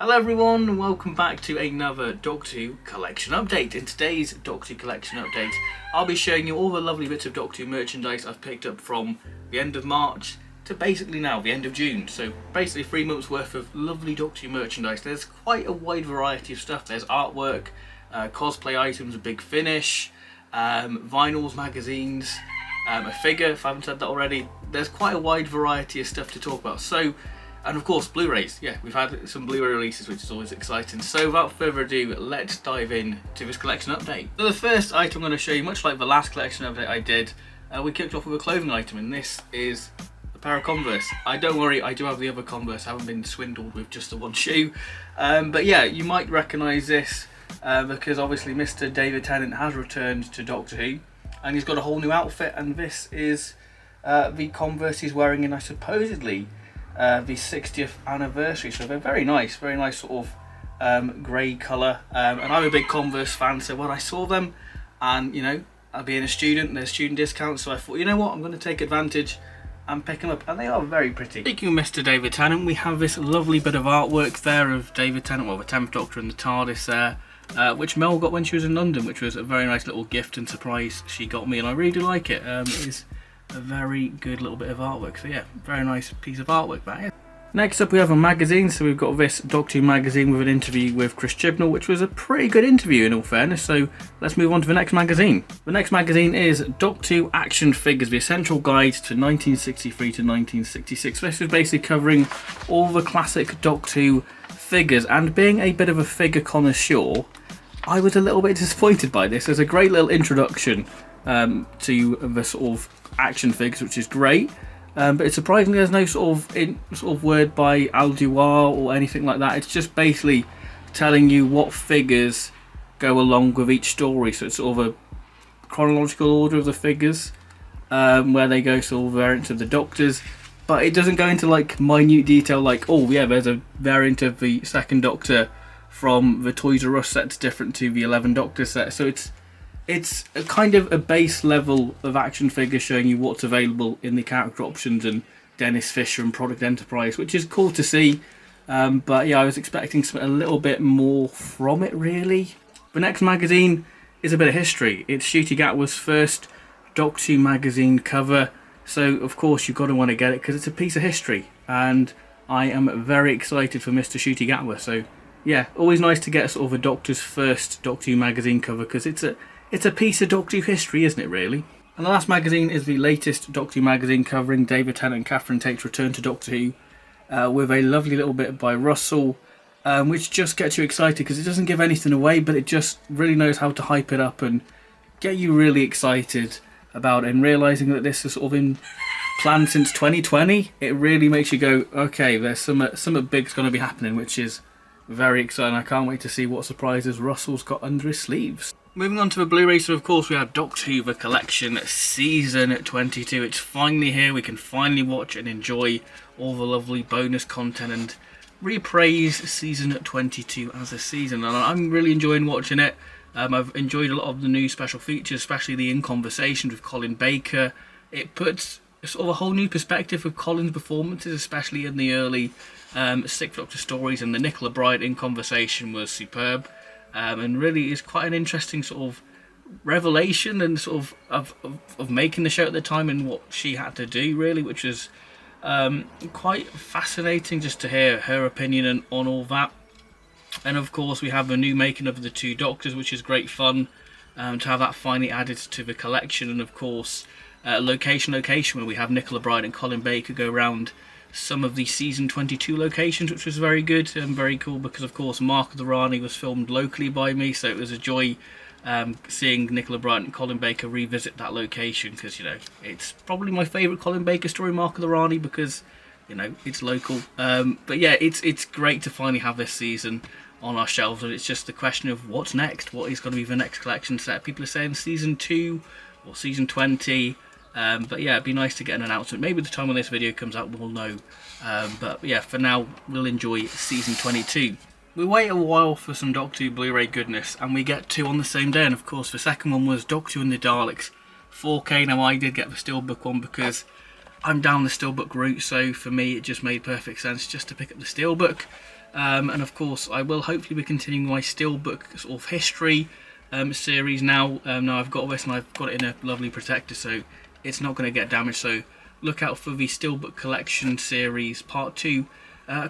Hello everyone and welcome back to another Doctor Who collection update. In today's Doctor Who collection update, I'll be showing you all the lovely bits of Doctor Who merchandise I've picked up from the end of March to basically now, the end of June. So basically 3 months worth of lovely Doctor Who merchandise. There's quite a wide variety of stuff. There's artwork, cosplay items, a big finish, vinyls, magazines, a figure, if I haven't said that already. There's quite a wide variety of stuff to talk about. And of course, Blu-rays. Yeah, we've had some Blu-ray releases, which is always exciting. So without further ado, let's dive in to this collection update. So the first item I'm going to show you, much like the last collection update I did, we kicked off with a clothing item, and this is a pair of Converse. Don't worry, I do have the other Converse. I haven't been swindled with just the one shoe. But yeah, you might recognise this because obviously Mr. David Tennant has returned to Doctor Who, and he's got a whole new outfit, and this is the Converse he's wearing in, supposedly, the 60th anniversary. So they're very nice sort of grey colour, and I'm a big Converse fan, so when I saw them, and you know, being a student, there's student discounts, so I thought, you know what, I'm going to take advantage and pick them up, and they are very pretty. Speaking of Mr. David Tennant, we have this lovely bit of artwork there of David Tennant, well, the 10th Doctor and the TARDIS there, which Mel got when she was in London, which was a very nice little gift and surprise she got me, and I really do like it. It is a very good little bit of artwork, so yeah, very nice piece of artwork that is. Next up we have a magazine, so we've got this Doctor Who magazine with an interview with Chris Chibnall, which was a pretty good interview in all fairness, so let's move on to the next magazine. The next magazine is Doctor Who Action Figures, the essential guide to 1963 to 1966. This is basically covering all the classic Doctor Who figures, and being a bit of a figure connoisseur, I was a little bit disappointed by this. There's a great little introduction to the sort of action figures, which is great, but it's surprising there's no sort of word by Al Duar or anything like that. It's just basically telling you what figures go along with each story, so it's sort of a chronological order of the figures, where they go sort of variants of the Doctors, but it doesn't go into like minute detail like, oh yeah, there's a variant of the second Doctor from the Toys R Us set different to the 11 Doctor set, so it's a kind of a base level of action figure showing you what's available in the character options and Dennis Fisher and Product Enterprise, which is cool to see. But yeah, I was expecting a little bit more from it, really. The next magazine is a bit of history. It's Ncuti Gatwa's first Doctor Who magazine cover, so of course you've got to want to get it because it's a piece of history, and I am very excited for Mr. Ncuti Gatwa. So yeah, always nice to get sort of a Doctor's first Doctor Who magazine cover, because it's a piece of Doctor Who history, isn't it, really? And the last magazine is the latest Doctor Who magazine covering David Tennant and Catherine Tate's return to Doctor Who, with a lovely little bit by Russell, which just gets you excited because it doesn't give anything away, but it just really knows how to hype it up and get you really excited about it. And realising that this is sort of in planned since 2020, it really makes you go, okay, there's something big's going to be happening, which is very exciting. I can't wait to see what surprises Russell's got under his sleeves. Moving on to the Blu-ray, so of course we have Doctor Who The Collection Season 22. It's finally here. We can finally watch and enjoy all the lovely bonus content and repraise Season 22 as a season. And I'm really enjoying watching it. I've enjoyed a lot of the new special features, especially the In Conversation with Colin Baker. It puts sort of a whole new perspective of Colin's performances, especially in the early Sixth Doctor stories, and the Nicola Bryant In Conversation was superb. And really is quite an interesting sort of revelation and sort of making the show at the time and what she had to do, really, which was quite fascinating just to hear her opinion on all that. And of course we have a new making of the two Doctors, which is great fun to have that finally added to the collection. And of course location where we have Nicola Bryant and Colin Baker go around some of the Season 22 locations, which was very good and very cool, because of course Mark of the Rani was filmed locally by me, so it was a joy seeing Nicola Bryant and Colin Baker revisit that location, because, you know, it's probably my favourite Colin Baker story, Mark of the Rani, because, you know, it's local. But yeah, it's great to finally have this season on our shelves, and it's just the question of what's next. What is going to be the next collection set? People are saying Season 2 or Season 20. But yeah, it'd be nice to get an announcement. Maybe the time when this video comes out we'll know. But yeah, for now we'll enjoy Season 22. We wait a while for some Doctor Who Blu-ray goodness, and we get 2 on the same day. And of course the second one was Doctor Who and the Daleks 4K. Now I did get the steelbook one because I'm down the steelbook route, so for me it just made perfect sense just to pick up the steelbook. And of course I will hopefully be continuing my steelbook sort of history series now. Now I've got this and I've got it in a lovely protector, so it's not going to get damaged. So look out for the steelbook collection series part 2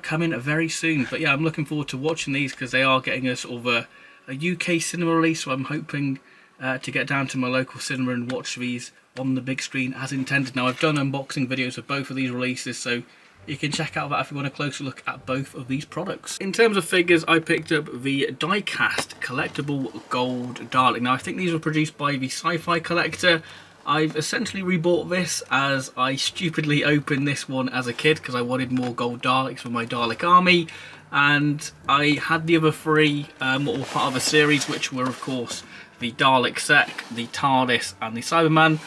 coming very soon. But yeah, I'm looking forward to watching these because they are getting a sort of a UK cinema release, so I'm hoping to get down to my local cinema and watch these on the big screen as intended. Now I've done unboxing videos of both of these releases, so you can check out that if you want a closer look at both of these products. In terms of figures, I picked up the die-cast collectible gold Dalek. Now I think these were produced by the Sci-Fi Collector. I've essentially rebought this as I stupidly opened this one as a kid because I wanted more gold Daleks for my Dalek army, and I had the other 3 what were part of a series, which were of course the Dalek set, the TARDIS and the Cyberman.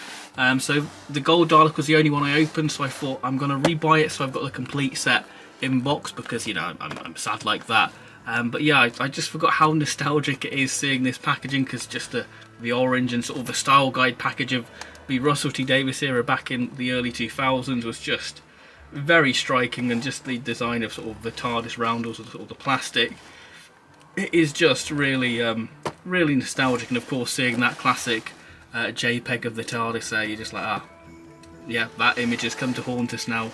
So the gold Dalek was the only one I opened, so I thought I'm going to rebuy it so I've got the complete set in box because, you know, I'm sad like that. But yeah, I just forgot how nostalgic it is seeing this packaging, because just the orange and sort of the style guide package of the Russell T Davies era back in the early 2000s was just very striking, and just the design of sort of the TARDIS roundels and sort of the plastic, it is just really really nostalgic. And of course seeing that classic JPEG of the TARDIS there, you're just like, yeah, that image has come to haunt us now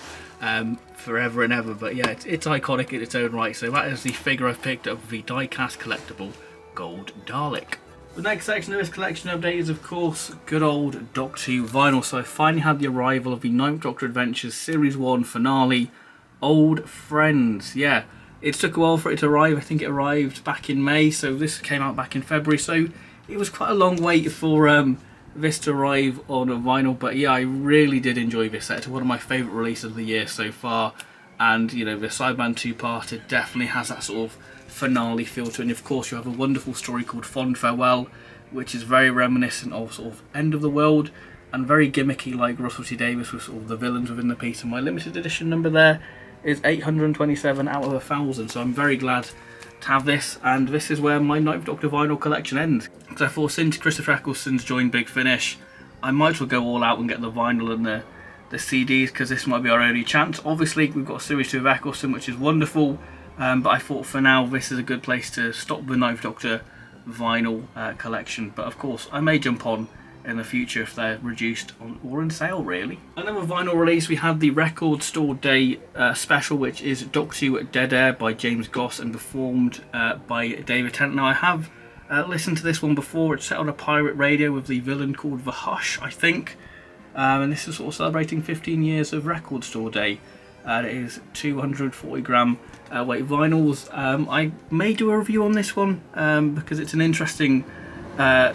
forever and ever. But yeah, it's iconic in its own right. So that is the figure I've picked up, the die-cast collectible gold Dalek. The next section of this collection update is of course good old Doctor Who vinyl. So I finally had the arrival of the 9th Doctor Adventures Series 1 finale, Old Friends. Yeah, it took a while for it to arrive. I think it arrived back in May, so this came out back in February. So it was quite a long wait for this to arrive on a vinyl. But yeah, I really did enjoy this set. It's one of my favourite releases of the year so far. And you know, the Cyberman 2-parter definitely has that sort of finale feel to it. And of course you have a wonderful story called Fond Farewell, which is very reminiscent of sort of End of the World and very gimmicky like Russell T Davies with sort of the villains within the piece. And my limited edition number there is 827 out of 1,000, so I'm very glad to have this. And this is where my 9th Doctor vinyl collection ends, because I thought since Christopher Eccleston's joined Big Finish, I might as well go all out and get the vinyl and the CDs, because this might be our only chance. Obviously we've got Series 2 of Eccleston, which is wonderful, but I thought for now this is a good place to stop the 9th Doctor vinyl collection. But of course I may jump on in the future if they're reduced or in sale really. Another vinyl release, we had the Record Store Day special, which is Doctor Who Dead Air by James Goss and performed by David Tennant. Now I have listened to this one before. It's set on a pirate radio with the villain called The Hush, I think. And this is sort of celebrating 15 years of Record Store Day. It is 240 gram weight vinyls. I may do a review on this one because it's an interesting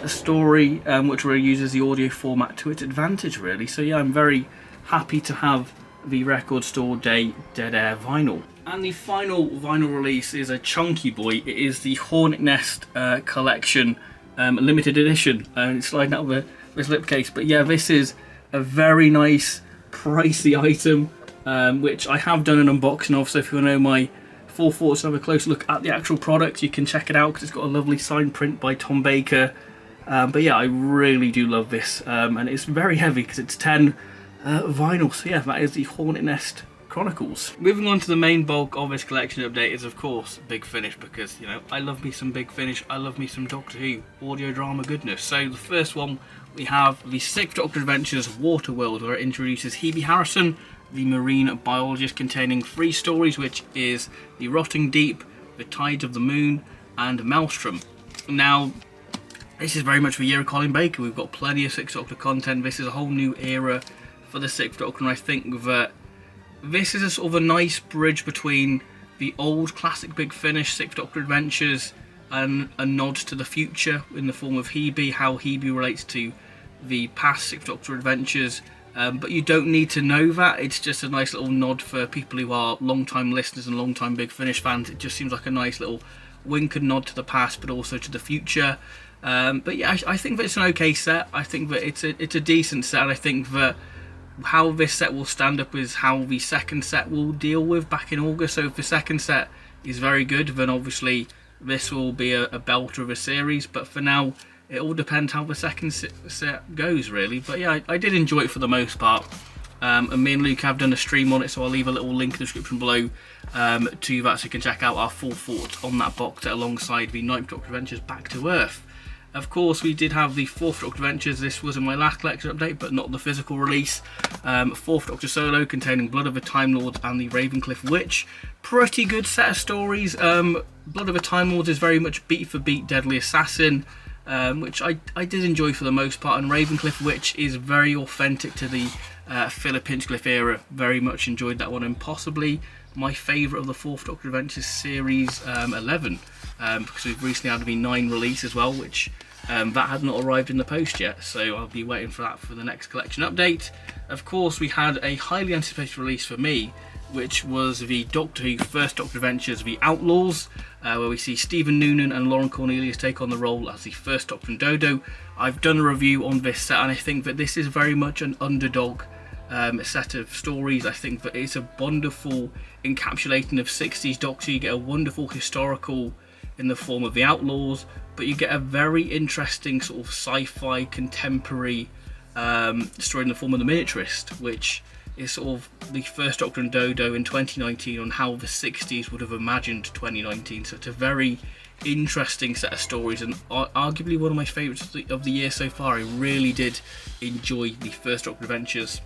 story which really uses the audio format to its advantage really. So yeah, I'm very happy to have the Record Store Day Dead Air vinyl. And the final vinyl release is a chunky boy. It is the Hornet Nest collection limited edition. It's sliding out of the slipcase, but yeah, this is a very nice pricey item, which I have done an unboxing of, so if you want to know my full thoughts and have a close look at the actual product, you can check it out because it's got a lovely signed print by Tom Baker. But yeah, I really do love this, and it's very heavy because it's 10 vinyl. So yeah, that is the Hornet Nest Chronicles. Moving on to the main bulk of this collection update is of course Big Finish, because you know I love me some Big Finish, I love me some Doctor Who audio drama goodness. So the first one, we have the 6th Doctor Adventures Waterworld, where it introduces Hebe Harrison, the marine biologist, containing 3 stories, which is The Rotting Deep, The Tides of the Moon and Maelstrom. Now this is very much the year of Colin Baker. We've got plenty of 6th Doctor content. This is a whole new era for the 6th Doctor, and I think that this is a sort of a nice bridge between the old classic Big Finish 6th Doctor Adventures and a nod to the future in the form of Hebe, how Hebe relates to the past 6th Doctor Adventures. But you don't need to know that. It's just a nice little nod for people who are long-time listeners and long-time Big Finish fans. It just seems like a nice little wink and nod to the past, but also to the future. But yeah, I think that it's an okay set. I think that it's a decent set, and I think that how this set will stand up is how the second set will deal with back in August. So if the second set is very good, then obviously this will be a belter of a series. But for now, it all depends how the second set goes really. But yeah, I did enjoy it for the most part. and me and Luke have done a stream on it, so I'll leave a little link in the description below to that, so you can check out our full thoughts on that box set alongside the Ninth Doctor Adventures Back to Earth. Of course, we did have the Fourth Doctor Adventures. This was in my last collection update, but not the physical release. Fourth Doctor Solo, containing Blood of a Time Lord and the Ravencliff Witch. Pretty good set of stories. Blood of a Time Lord is very much beat for beat Deadly Assassin, which I did enjoy for the most part, and Ravencliff Witch is very authentic to the Philip Hinchcliffe era. Very much enjoyed that one, and possibly my favourite of the Fourth Doctor Adventures series 11, because we've recently had the 9 release as well, which that had not arrived in the post yet, so I'll be waiting for that for the next collection update. Of course, we had a highly anticipated release for me, which was the Doctor Who First Doctor Adventures, The Outlaws, where we see Stephen Noonan and Lauren Cornelius take on the role as the First Doctor and Dodo. I've done a review on this set, and I think that this is very much an underdog set of stories. I think that it's a wonderful encapsulating of 60s Doctor. You get a wonderful historical in the form of The Outlaws, but you get a very interesting sort of sci-fi contemporary story in the form of The Miniaturist, which is sort of the First Doctor and Dodo in 2019 on how the 60s would have imagined 2019. So it's a very interesting set of stories, and arguably one of my favourites of the year so far. I really did enjoy the First Doctor Adventures,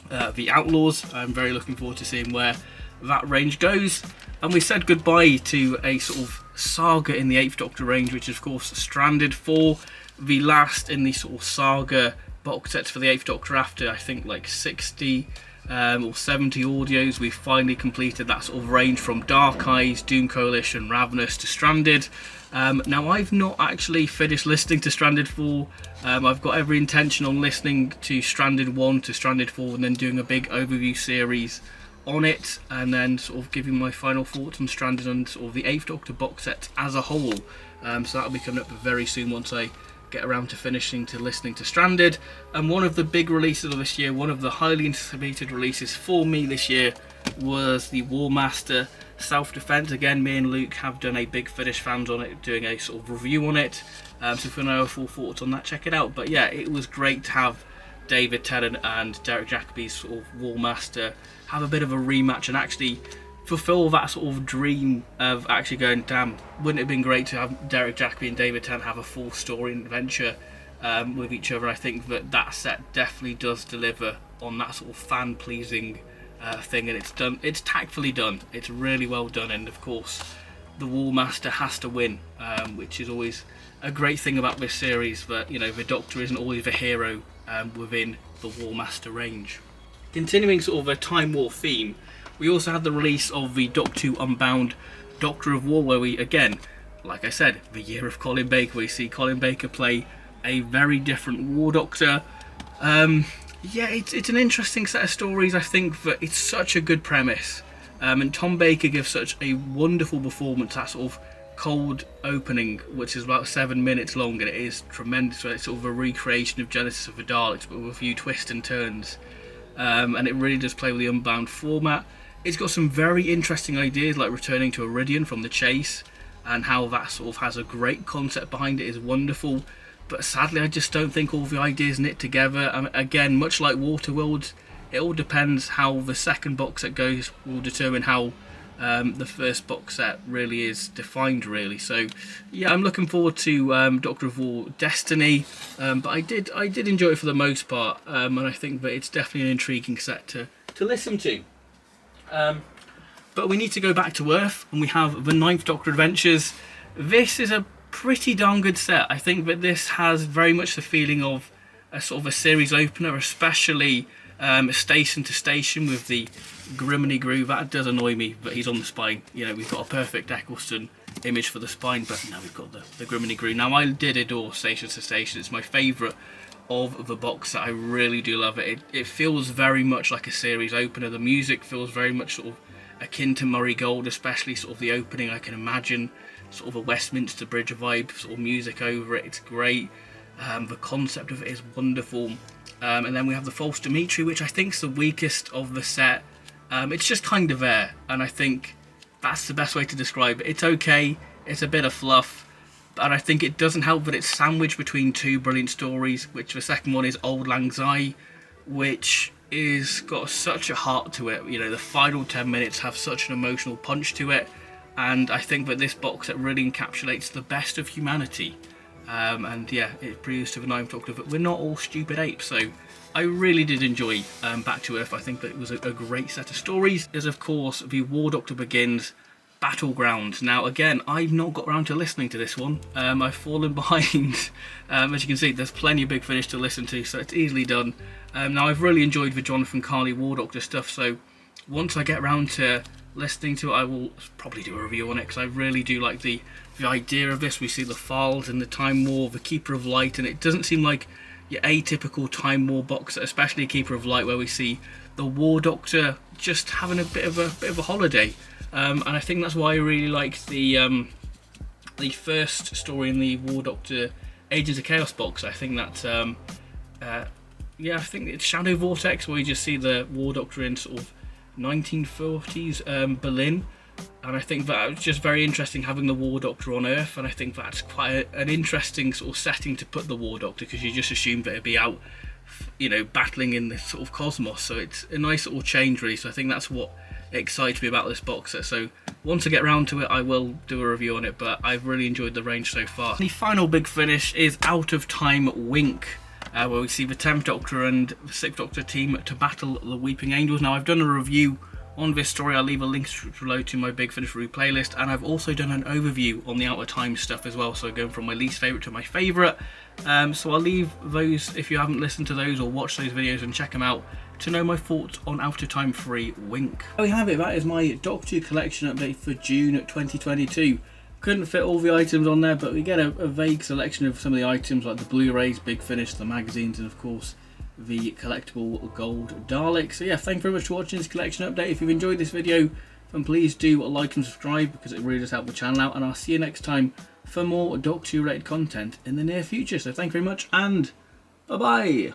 The Outlaws. I'm very looking forward to seeing where that range goes. And we said goodbye to a sort of saga in the 8th Doctor range, which is of course Stranded, for the last in the sort of saga box sets for the 8th Doctor. After I think like 60 or 70 audios, we finally completed that sort of range from Dark Eyes, Doom Coalition, Ravenous to Stranded. Now, I've not actually finished listening to Stranded 4. I've got every intention on listening to Stranded 1 to Stranded 4 and then doing a big overview series on it, and then sort of giving my final thoughts on Stranded and sort of the 8th Doctor box set as a whole. So that'll be coming up very soon once I get around to finishing to listening to Stranded. And one of the big releases of this year, one of the highly anticipated releases for me this year, was the War Master Self-Defense. Again, me and Luke have done a Big Finish fans on it, doing a sort of review on it. So if you know our full thoughts on that, check it out. But yeah, it was great to have David Tennant and Derek Jacobi's sort of War Master have a bit of a rematch and actually fulfill that sort of dream of actually going, damn, wouldn't it have been great to have Derek Jacobi and David Tennant have a full story and adventure with each other. I think that that set definitely does deliver on that sort of fan pleasing thing, and it's tactfully done, it's really well done. And of course the War Master has to win, which is always a great thing about this series, that, you know, the Doctor isn't always the hero within the War Master range. Continuing sort of a Time War theme, we also had the release of the Doctor Who Unbound Doctor of War, where we, again, like I said, the year of Colin Baker, we see Colin Baker play a very different War Doctor. Yeah, it's an interesting set of stories. I think that it's such a good premise, and Tom Baker gives such a wonderful performance. That sort of cold opening, which is about 7 minutes long, and it is tremendous. It's sort of a recreation of Genesis of the Daleks, but with a few twists and turns. And it really does play with the Unbound format. It's got some very interesting ideas, like returning to Iridian from the chase, and how that sort of has a great concept behind it is wonderful. But sadly, I just don't think all the ideas knit together. Again, much like Waterworld, it all depends how the second box set goes, will determine how the first box set really is defined, really. So yeah, I'm looking forward to Doctor of War Destiny, but I did enjoy it for the most part, and I think that it's definitely an intriguing set to listen to. But we need to go back to Earth, and we have the Ninth Doctor Adventures. This is a pretty darn good set. I think that this has very much the feeling of a sort of a series opener, especially station to station with the Griminy Groove. That does annoy me, but he's on the spine. You know, we've got a perfect Eccleston image for the spine, but now we've got the Griminy Groove. Now, I did adore Station to Station. It's my favourite of the box set. I really do love it. It feels very much like a series opener. The music feels very much sort of akin to Murray Gold, especially sort of the opening. I can imagine sort of a Westminster Bridge vibe, sort of music over it. It's great. The concept of it is wonderful. And then we have the False Dimitri, which I think is the weakest of the set. It's just kind of there, and I think that's the best way to describe it. It's okay, it's a bit of fluff, but I think it doesn't help that it's sandwiched between two brilliant stories, which the second one is Old Lang Syne, which is got such a heart to it. You know, the final 10 minutes have such an emotional punch to it, and I think that this box set really encapsulates the best of humanity. And yeah, it proves to the Ninth Doctor that we're not all stupid apes. So I really did enjoy Back to Earth. I think that it was a great set of stories. There's of course the War Doctor Begins Battleground. Now again, I've not got around to listening to this one. I've fallen behind. As you can see, there's plenty of Big Finish to listen to, so it's easily done. Now I've really enjoyed the Jonathan Carley War Doctor stuff, so once I get around to listening to it, I will probably do a review on it, because I really do like the idea of this. We see the Files in the Time War, the Keeper of Light, and it doesn't seem like your atypical Time War box, especially Keeper of Light, where we see the War Doctor just having a bit of a holiday. And I think that's why I really liked the first story in the War Doctor Agents of Chaos box. I think that yeah, I think it's Shadow Vortex, where you just see the War Doctor in sort of 1940s Berlin, and I think that was just very interesting having the War Doctor on Earth, and I think that's quite an interesting sort of setting to put the War Doctor, because you just assume that it'd be out, you know, battling in this sort of cosmos. So it's a nice little change really. So I think that's what excites me about this box set. So once I get around to it, I will do a review on it, but I've really enjoyed the range so far. The final Big Finish is Out of Time Wink, where we see the 10th Doctor and the 6th Doctor team to battle the Weeping Angels. Now I've done a review on this story. I'll leave a link below to my Big Finish review playlist, and I've also done an overview on the Out of Time stuff as well, so going from my least favourite to my favourite. So I'll leave those, if you haven't listened to those or watched those videos, and check them out to know my thoughts on Out of Time 3 Wink. There we have it, that is my Doctor Who collection update for June 2022. Couldn't fit all the items on there, but we get a vague selection of some of the items, like the Blu-rays, Big Finish, the magazines, and of course the collectible gold Dalek. So yeah, thank you very much for watching this collection update. If you've enjoyed this video, then please do like and subscribe, because it really does help the channel out, and I'll see you next time for more Doctor Who related content in the near future. So thank you very much, and bye bye.